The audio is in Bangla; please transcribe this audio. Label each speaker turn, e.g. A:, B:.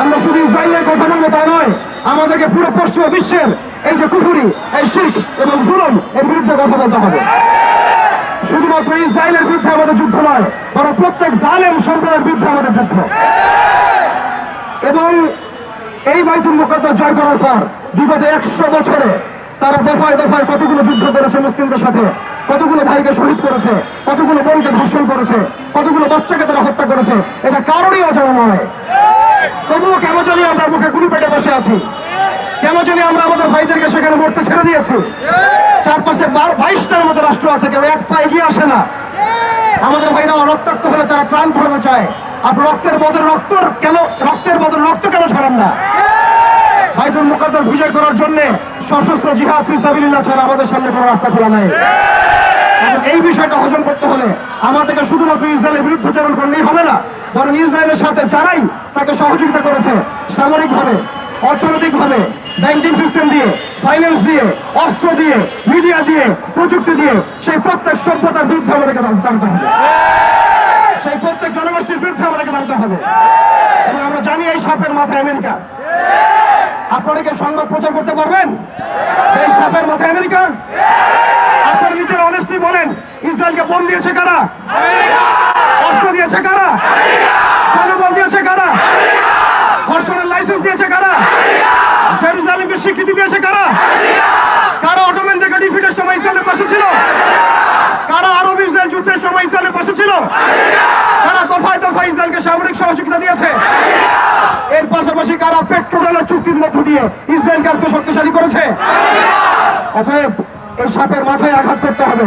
A: আমরা শুধু ইসরায়েলের কথা বলবো তা নয়, আমাদেরকে পুরো পশ্চিমা বিশ্বের এই যে কুফরি, এই শিরক এবং জুলুম এর বিরুদ্ধে কথা বলতে হবে। শুধুমাত্র ইসরায়েলের বিরুদ্ধে আমাদের যুদ্ধ নয়, বরং প্রত্যেক জালেম সম্প্রদায়ের বিরুদ্ধে আমাদের যুদ্ধ। এবং এই বাইতুল মুকাদ্দাস জয় করার পর বিগত 100 বছরে তারা দফায় দফায় কতগুলো যুদ্ধ করেছে মুসলিমদের সাথে, কতগুলো ভাইকে শহীদ করেছে, কতগুলো বোনকে ধর্ষণ করেছে, কতগুলো বাচ্চাকে তারা হত্যা করেছে, এটা কারোরই অজানা নয়। তবুও কেন জানি আমরা মুখে গুলি পেটে বসে আছি, কেন জানি আমরা আমাদের ভাইদেরকে সেখানে মরতে ছেড়ে দিয়েছি। চারপাশে 22টার মতো রাষ্ট্র আছে, কেউ এক পা এগিয়ে আসে না। আমাদের ভাইরা রক্তাক্ত হলে তারা প্রাণ ফোরাতে চায়, আপনার রক্তের বদলে রক্ত কেন ছড়ান না? বাইতুল মুকাদ্দাস বিজয় করার জন্য সশস্ত্র জিহাদ ফি সাবিলিল্লাহ ছাড়া আমাদের সামনে কোনো রাস্তা খোলা নাই। এই বিষয়টা হজম করতে হলে আমাদেরকে শুধুমাত্র ইসরায়েলের বিরুদ্ধাচরণ করলেই হবে না, বরং ইসরায়েলের সাথে যারাই তাকে সহযোগিতা করেছে সামরিকভাবে, অর্থনৈতিকভাবে, ব্যাংকিং সিস্টেম দিয়ে, ফাইন্যান্স দিয়ে, অস্ত্র দিয়ে, মিডিয়া দিয়ে, প্রযুক্তি দিয়ে, সেই প্রত্যেক সভ্যতার বিরুদ্ধে আমাদেরকে দাঁড়াতে হবে, সেই প্রত্যেক জনগোষ্ঠীর বিরুদ্ধে আমাদেরকে দাঁড়াতে হবে। এবং আমরা জানি এই সাপের মাথায় আমেরিকা। আপনারা কি সংবাদ প্রচার করতে পারবেন এই সাপের মাথায় আমেরিকা? আপনারা নিজেরা অনেস্টলি বলেন, ইসরায়েলকে বোম দিয়েছে কারা? অস্ত্র দিয়েছে কারা? জনবল দিয়েছে কারা? ধর্ষণের লাইসেন্স দিয়েছে কারা? জেরুজালেমকে স্বীকৃতি দিয়েছে কারা? কারা অটোম্যানদেরকে ডিফিটের সময় ইসরায়েলের পাশে ছিল? কারা আরব ইসরায়েল যুদ্ধের সময় ইসরায়েলের পাশে ছিল? কারা দফায় দফায় ইসরায়েলকে সামরিক সহযোগিতা দিয়েছে? এর পাশাপাশি কারা পেট্রোডলার চুক্তির মধ্য দিয়ে ইসরায়েলকে আজকে শক্তিশালী করেছে? অতএব এই সাপের মাথায় আঘাত করতে হবে।